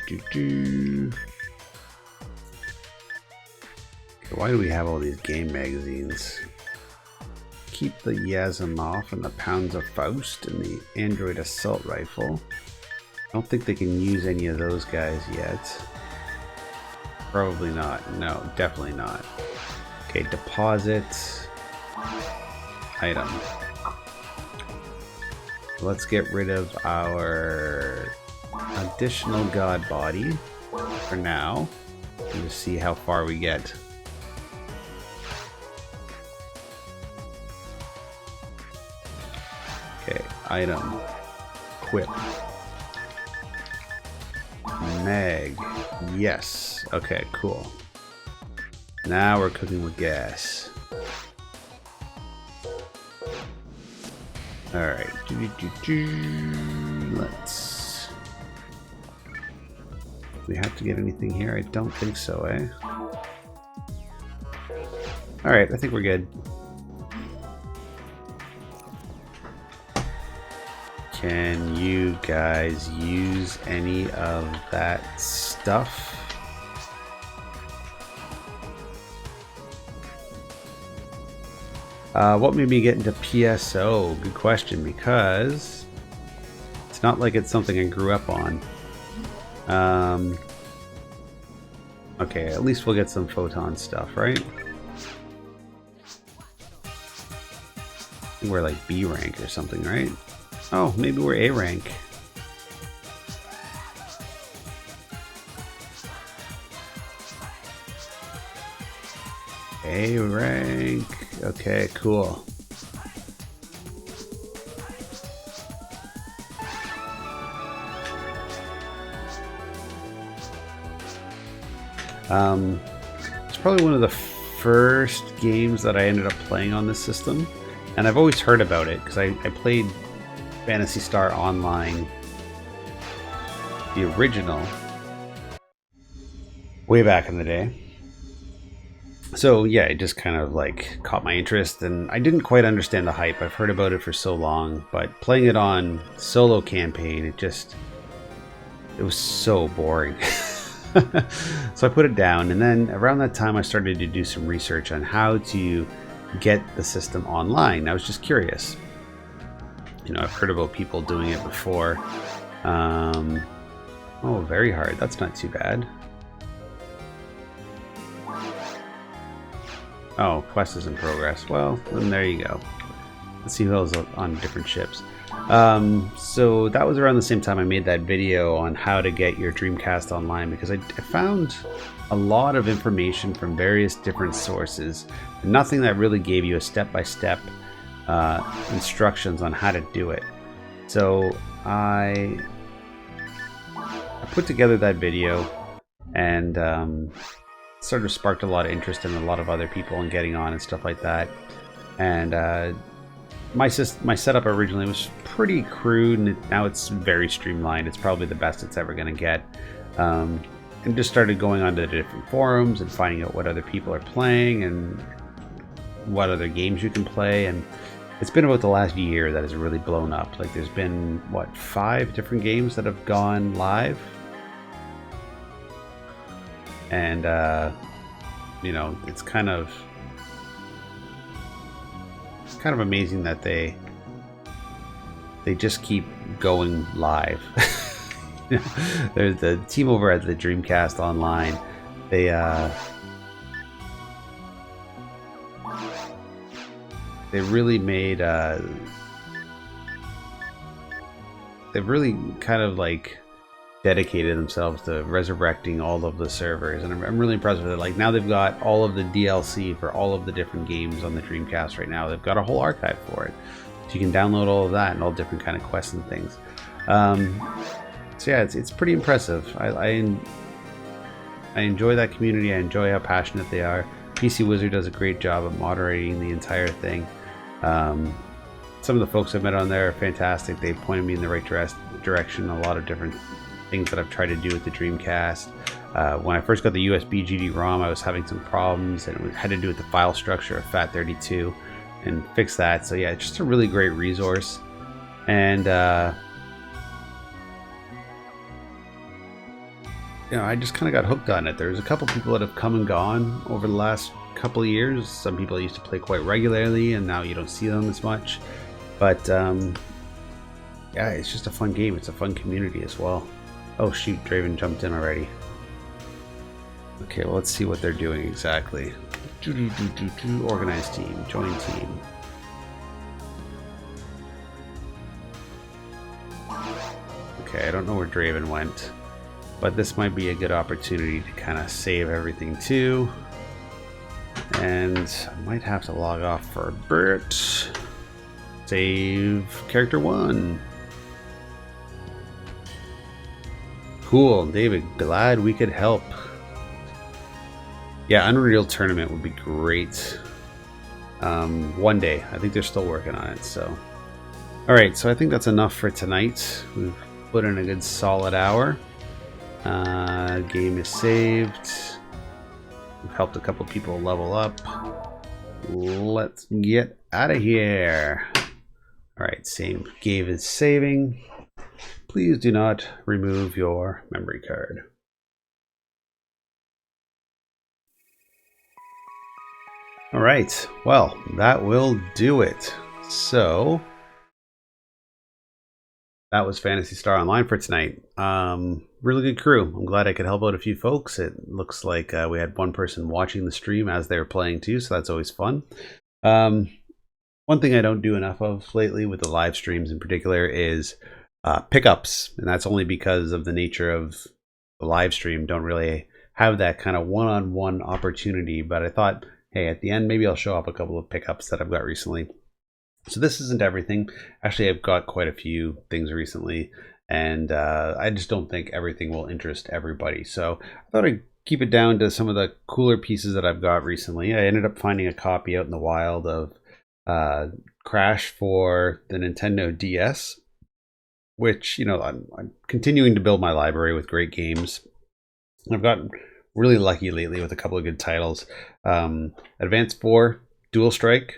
why do we have all these game magazines? Keep the Yazimov and the Pounds of Faust and the Android Assault Rifle. I don't think they can use any of those guys yet. Probably not. No, definitely not. Okay, deposit. Item. Let's get rid of our additional God Body for now and just see how far we get. Okay, item. Equip. Mag. Yes. Okay, cool. Now we're cooking with gas. Alright. Let's... Do we have to get anything here? I don't think so, eh? Alright, I think we're good. Can you guys use any of that stuff? What made me get into PSO? Good question, because it's not like it's something I grew up on. Okay, at least we'll get some photon stuff, right? We're like B rank or something, right? Oh, maybe we're A rank. A rank. Okay, cool. It's probably one of the first games that I ended up playing on this system, and I've always heard about it because I played Phantasy Star Online, the original, way back in the day. So yeah, it just kind of like caught my interest, and I didn't quite understand the hype. I've heard about it for so long, but playing it on solo campaign, it was so boring. So I put it down, and then around that time I started to do some research on how to get the system online. I was just curious. You know, I've heard about people doing it before. Oh, very hard. That's not too bad. Oh, quest is in progress. Well, then there you go. Let's see who else on different ships. So that was around the same time I made that video on how to get your Dreamcast online, because I found a lot of information from various different sources. Nothing that really gave you a step-by-step instructions on how to do it. So I put together that video, and sort of sparked a lot of interest in a lot of other people and getting on and stuff like that. And my setup originally was pretty crude, and now it's very streamlined. It's probably the best it's ever going to get. And just started going onto the different forums and finding out what other people are playing and what other games you can play. And it's been about the last year that has really blown up. Like, there's been, what, 5 different games that have gone live? And, you know, it's kind of amazing that they just keep going live. There's the team over at the Dreamcast Online. They really made they've really kind of like dedicated themselves to resurrecting all of the servers, and I'm really impressed with it. Like, now they've got all of the DLC for all of the different games on the Dreamcast right now. They've got a whole archive for it, so you can download all of that and all different kind of quests and things. So yeah, it's pretty impressive. I enjoy that community. I enjoy how passionate they are. PC Wizard does a great job of moderating the entire thing. Some of the folks I've met on there are fantastic. They pointed me in the right direction. A lot of different things that I've tried to do with the Dreamcast. When I first got the USB GD-ROM, I was having some problems, and it had to do with the file structure of FAT32, and fix that. So yeah, it's just a really great resource. And you know, I just kind of got hooked on it. There's a couple people that have come and gone over the last couple of years. Some people I used to play quite regularly, and now you don't see them as much. But yeah, it's just a fun game. It's a fun community as well. Oh shoot, Draven jumped in already. Okay, well, let's see what they're doing exactly. Organize team, join team. Okay, I don't know where Draven went, but this might be a good opportunity to kind of save everything too. And I might have to log off for a bit. Save character 1. Cool, David. Glad we could help. Yeah, Unreal Tournament would be great. One day. I think they're still working on it. So, all right. So I think that's enough for tonight. We've put in a good solid hour. Game is saved. We've helped a couple people level up. Let's get out of here. All right. Same game is saving. Please do not remove your memory card. All right, well, that will do it. So that was Phantasy Star Online for tonight. Really good crew. I'm glad I could help out a few folks. It looks like we had one person watching the stream as they were playing too, so that's always fun. One thing I don't do enough of lately with the live streams in particular is pickups, and that's only because of the nature of the live stream. Don't really have that kind of one-on-one opportunity, but I thought, hey, at the end, maybe I'll show up a couple of pickups that I've got recently. So this isn't everything. Actually, I've got quite a few things recently, and I just don't think everything will interest everybody. So I thought I'd keep it down to some of the cooler pieces that I've got recently. I ended up finding a copy out in the wild of Crash for the Nintendo DS, which, you know, I'm continuing to build my library with great games. I've gotten really lucky lately with a couple of good titles. Advance 4, Dual Strike.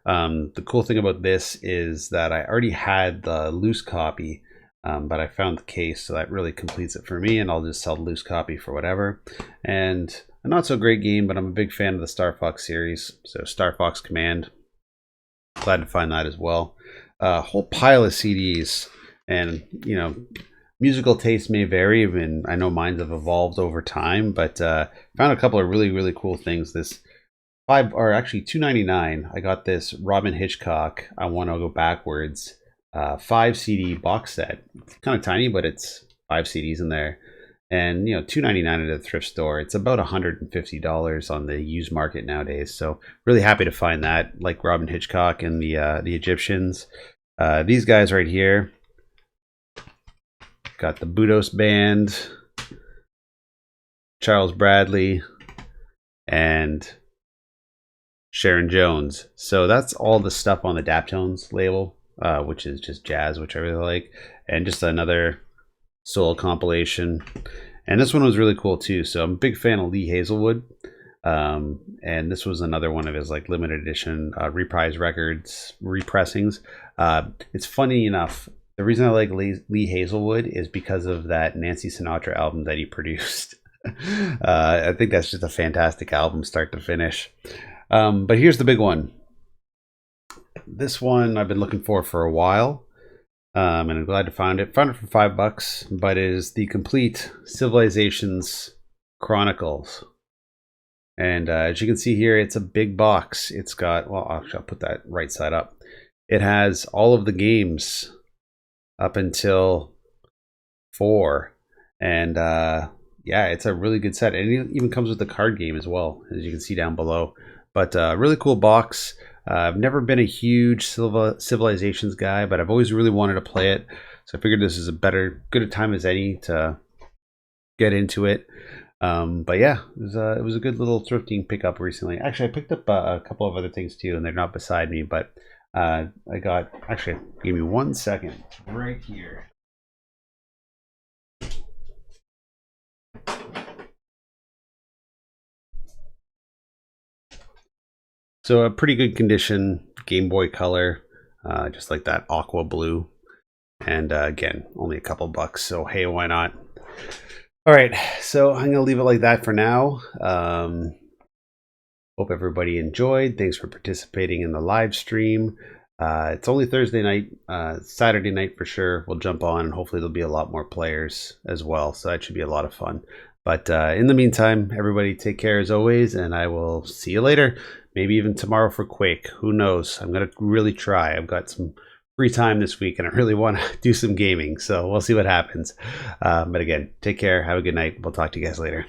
The cool thing about this is that I already had the loose copy, but I found the case, so that really completes it for me, and I'll just sell the loose copy for whatever. And a not so great game, but I'm a big fan of the Star Fox series, so Star Fox Command. Glad to find that as well. A whole pile of CDs, and you know, musical tastes may vary, and I know mine have evolved over time, but found a couple of really cool things. This $2.99. I got this Robin Hitchcock, I Want to Go Backwards 5 CD box set. It's kind of tiny, but it's 5 CDs in there, and you know, $2.99 at a thrift store. It's about $150 on the used market nowadays. So really happy to find that, like Robin Hitchcock and the Egyptians. These guys right here. Got the Budos Band, Charles Bradley, and Sharon Jones. So that's all the stuff on the Daptones label, which is just jazz, which I really like, and just another soul compilation. And this one was really cool too. So I'm a big fan of Lee Hazelwood, and this was another one of his like limited edition Reprise Records repressings. It's funny enough, the reason I like Lee Hazelwood is because of that Nancy Sinatra album that he produced. I think that's just a fantastic album, start to finish. But here's the big one. This one I've been looking for a while, and I'm glad to find it. Found it for $5, but it is the complete Civilizations Chronicles. And as you can see here, it's a big box. It's got, well, actually, I'll put that right side up. It has all of the games up until 4, and yeah, it's a really good set, and it even comes with the card game as well, as you can see down below. But really cool box. I've never been a huge Civilizations guy, but I've always really wanted to play it, so I figured this is good a time as any to get into it. But yeah, it was a good little thrifting pickup recently. Actually, I picked up a couple of other things too, and they're not beside me, but I got, actually, give me 1 second, right here. So a pretty good condition Game Boy Color, just like that aqua blue. And again, only a couple bucks, so hey, why not? All right, so I'm gonna leave it like that for now. Hope everybody enjoyed. Thanks for participating in the live stream. It's only Thursday night. Saturday night for sure we'll jump on, and hopefully there'll be a lot more players as well, so that should be a lot of fun. But in the meantime, everybody take care as always, and I will see you later. Maybe even tomorrow for Quake. Who knows? I'm going to really try. I've got some free time this week, and I really want to do some gaming, so we'll see what happens. But again, take care. Have a good night. We'll talk to you guys later.